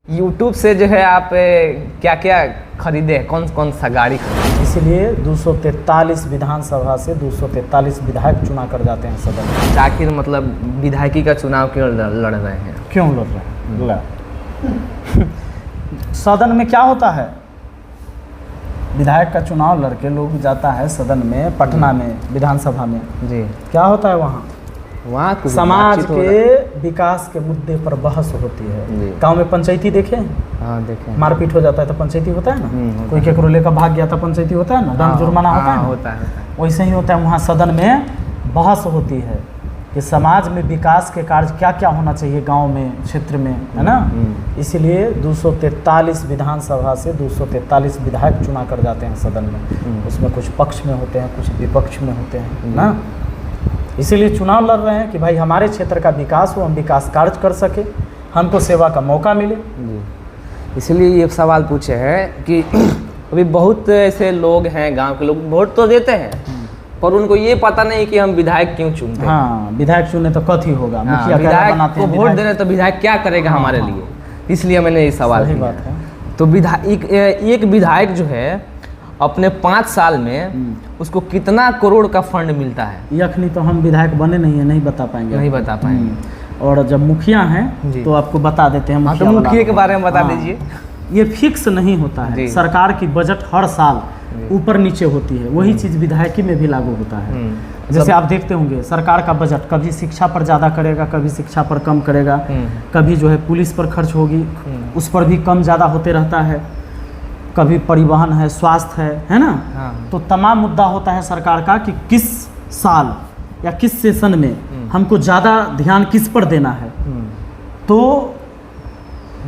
YouTube से जो है आप क्या क्या खरीदे, कौन कौन सा गाड़ी खरीदे? इसलिए 243 विधानसभा से 243 विधायक चुना कर जाते हैं सदन में। आखिर मतलब विधायकी का चुनाव क्यों लड़ रहे हैं? क्यों लड़ रहे हैं? सदन में क्या होता है, विधायक का चुनाव लड़के लोग जाता है सदन में, पटना में विधानसभा में जी। क्या होता है वहाँ समाज के विकास के मुद्दे पर बहस होती है। गांव में पंचायती देखे? हाँ देखे। मारपीट हो जाता है तो पंचायती होता है ना, कोई केकरो लेकर भाग गया तो पंचायती होता है ना, दंड जुर्माना होता है ना, होता है। वैसे ही होता है। वहाँ सदन में बहस होती है कि समाज में विकास के कार्य क्या क्या होना चाहिए गांव में, क्षेत्र में, है ना। इसीलिए 243 विधानसभा से 243 विधायक चुना कर जाते हैं सदन में। उसमें कुछ पक्ष में होते हैं, कुछ विपक्ष में होते हैं ना। इसीलिए चुनाव लड़ रहे हैं कि भाई हमारे क्षेत्र का विकास हो, हम विकास कार्य कर सके, हमको सेवा का मौका मिले। जी। इसलिए ये सवाल पूछे हैं कि अभी बहुत ऐसे लोग हैं, गांव के लोग वोट तो देते हैं पर उनको ये पता नहीं कि हम विधायक क्यों चुनते हैं। हाँ, विधायक चुने तो कथी होगा, मुखिया विधायक को वोट दे रहे तो विधायक क्या करेगा हमारे लिए, इसलिए मैंने ये सवाल किया। बात है। तो एक विधायक जो है अपने 5 साल में उसको कितना करोड़ का फंड मिलता है? यखनी तो हम विधायक बने नहीं है, नहीं बता पाएंगे। नहीं बता पाएंगे। और जब मुखिया हैं तो आपको बता देते हैं। तो मुखिया के बारे में बता दीजिए। ये फिक्स नहीं होता है, सरकार की बजट हर साल ऊपर नीचे होती है, वही चीज़ विधायकी में भी लागू होता है। जैसे आप देखते होंगे सरकार का बजट कभी शिक्षा पर ज़्यादा करेगा, कभी शिक्षा पर कम करेगा, कभी जो है पुलिस पर खर्च होगी उस पर भी कम ज़्यादा होते रहता है, कभी परिवहन है, स्वास्थ्य है ना। तो तमाम मुद्दा होता है सरकार का कि किस साल या किस सेशन में हमको ज़्यादा ध्यान किस पर देना है। तो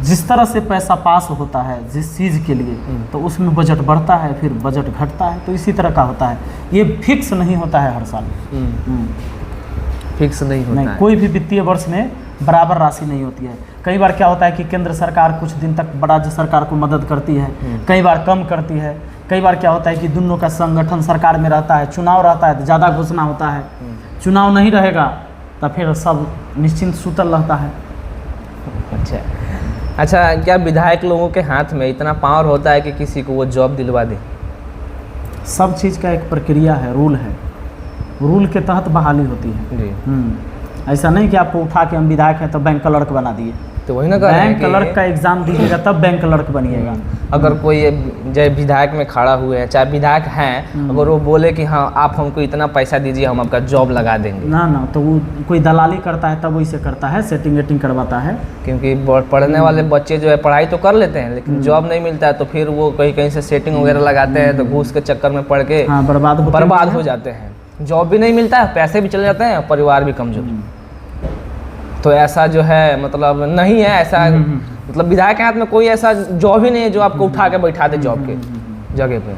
जिस तरह से पैसा पास होता है जिस चीज़ के लिए, तो उसमें बजट बढ़ता है, फिर बजट घटता है। तो इसी तरह का होता है, ये फिक्स नहीं होता है हर साल। फिक्स नहीं होता है। कोई भी वित्तीय वर्ष में बराबर राशि नहीं होती है। कई बार क्या होता है कि केंद्र सरकार कुछ दिन तक राज्य सरकार को मदद करती है, कई बार कम करती है। कई बार क्या होता है कि दोनों का संगठन सरकार में रहता है, चुनाव रहता है तो ज़्यादा घोषणा होता है, चुनाव नहीं रहेगा तो फिर सब निश्चिंत सूतल रहता है। अच्छा, क्या विधायक लोगों के हाथ में इतना पावर होता है कि किसी को वो जॉब दिलवा दे? सब चीज़ का एक प्रक्रिया है, रूल है, रूल के तहत बहाली होती है जी। ऐसा नहीं कि आपको उठा के हम विधायक हैं तो बैंक क्लर्क बना दिए। तो वही ना, बैंक क्लर्क का एग्जाम दीजिएगा तब बैंक क्लर्क बनिएगा। अगर कोई जब विधायक में खड़ा हुए हैं, चाहे विधायक हैं, अगर वो बोले कि हाँ आप हमको इतना पैसा दीजिए हम आपका जॉब लगा देंगे, ना तो वो कोई दलाली करता है तब वैसे करता है, सेटिंग वेटिंग करवाता है। क्योंकि पढ़ने वाले बच्चे जो है पढ़ाई तो कर लेते हैं लेकिन जॉब नहीं मिलता है तो फिर वो कहीं से सेटिंग वगैरह लगाते हैं, तो घूस के चक्कर में पड़ के बर्बाद हो जाते हैं। जॉब भी नहीं मिलता है, पैसे भी चले जाते हैं, परिवार भी कमजोर। तो ऐसा जो है मतलब नहीं है, ऐसा मतलब विधायक के हाथ में कोई ऐसा जॉब ही नहीं है जो आपको उठा के बैठा दे जॉब के जगह पे।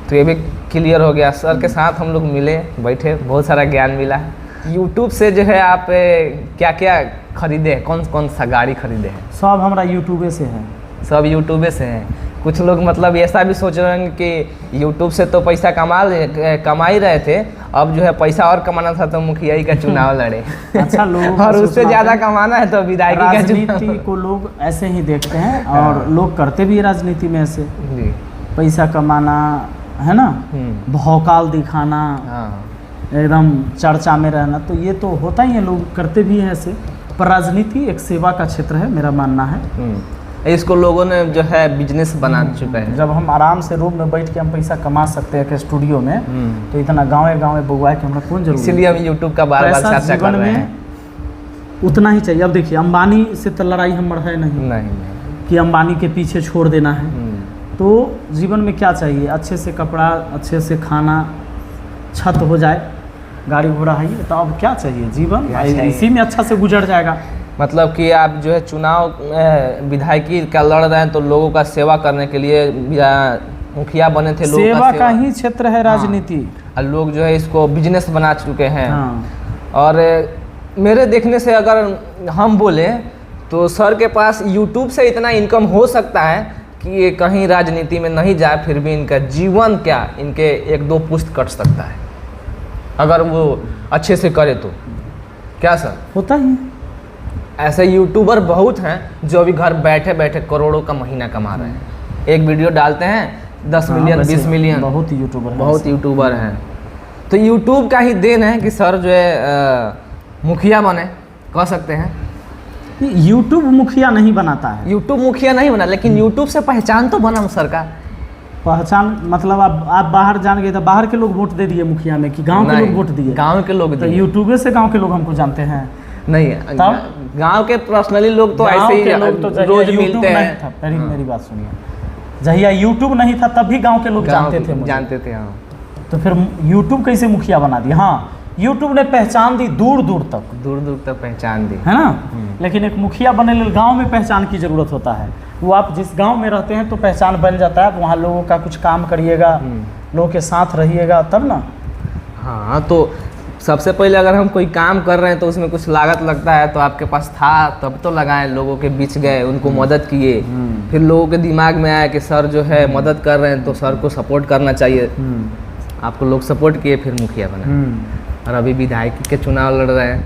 तो ये भी क्लियर हो गया। सर के साथ हम लोग मिले, बैठे, बहुत सारा ज्ञान मिला। यूट्यूब से जो है आप क्या क्या खरीदे, कौन कौन सा गाड़ी खरीदे हैं? सब हमारा यूट्यूबे से है। सब यूट्यूबे से है। कुछ लोग मतलब ऐसा भी सोच रहे हैं कि यूट्यूब से तो पैसा कमा ही रहे थे, अब जो है पैसा और कमाना था तो मुखियाई का चुनाव लड़े। अच्छा, लोग और उससे ज़्यादा कमाना है तो विधायकी का राजनीति को लोग ऐसे ही देखते हैं और लोग करते भी राजनीति में ऐसे जी। पैसा कमाना है ना, भौकाल दिखाना, एकदम चर्चा में रहना, तो ये तो होता ही है, लोग करते भी हैं ऐसे। पर राजनीति एक सेवा का क्षेत्र है, मेरा मानना है। इसको लोगों ने जो है बिजनेस बना चुका है। जब हम आराम से रूम में बैठ के हम पैसा कमा सकते हैं स्टूडियो में, तो इतना गाँव बुआ के हमारा कौन जरूरी? इसीलिए हम यूट्यूब का बार-बार चर्चा कर रहे हैं। उतना ही चाहिए। अब देखिए, अंबानी से तो लड़ाई हम है नहीं कि अंबानी के पीछे छोड़ देना है। तो जीवन में क्या चाहिए? अच्छे से कपड़ा, अच्छे से खाना, छत हो जाए, गाड़ी घोड़ा है, तो अब क्या चाहिए? जीवन इसी में अच्छा से गुजर जाएगा। मतलब कि आप जो है चुनाव विधायकी का लड़ रहे हैं तो लोगों का सेवा करने के लिए मुखिया बने थे, लोगों सेवा का ही क्षेत्र है राजनीति। और लोग जो है इसको बिजनेस बना चुके हैं। और मेरे देखने से अगर हम बोले तो सर के पास यूट्यूब से इतना इनकम हो सकता है कि ये कहीं राजनीति में नहीं जाए, फिर भी इनका जीवन क्या, इनके 1-2 पुश्त कट सकता है अगर वो अच्छे से करे तो। क्या सर? होता ही ऐसे यूट्यूबर बहुत हैं जो अभी घर बैठे बैठे करोड़ों का महीना कमा रहे हैं। एक वीडियो डालते हैं 10 मिलियन 20 मिलियन, बहुत यूट्यूबर हैं। तो यूट्यूब का ही देन है कि सर जो है मुखिया बने, कह सकते हैं। यूट्यूब मुखिया नहीं बनाता है, यूट्यूब मुखिया नहीं बना, लेकिन यूट्यूब से पहचान तो बना सर का। पहचान मतलब आप बाहर जान गए तो बाहर के लोग वोट दे दिए मुखिया में कि गांव के लोग वोट दिए? गांव के लोग तो यूट्यूब से गांव के लोग हमको जानते हैं नहीं, तब गांव के पर्सनली लोग तो ऐसे ही तो रोज मिलते हैं। मेरी बात सुनिए, जहिया यूट्यूब नहीं था तब भी गांव के लोग जानते थे। हाँ। तो फिर यूट्यूब कैसे मुखिया बना दिया? हाँ, यूट्यूब ने पहचान दी, दूर दूर तक पहचान दी, है ना। लेकिन एक मुखिया बनने के लिए गाँव में पहचान की जरूरत होता है। वो आप जिस गांव में रहते हैं तो पहचान बन जाता है, वहाँ लोगों का कुछ काम करिएगा, लोगों के साथ रहिएगा तब ना। हाँ, तो सबसे पहले अगर हम कोई काम कर रहे हैं तो उसमें कुछ लागत लगता है, तो आपके पास था तब तो लगाएं, लोगों के बीच गए, उनको मदद किए, फिर लोगों के दिमाग में आया कि सर जो है मदद कर रहे हैं तो सर को सपोर्ट करना चाहिए। आपको लोग सपोर्ट किए, फिर मुखिया बना, और अभी विधायक के चुनाव लड़ रहे हैं।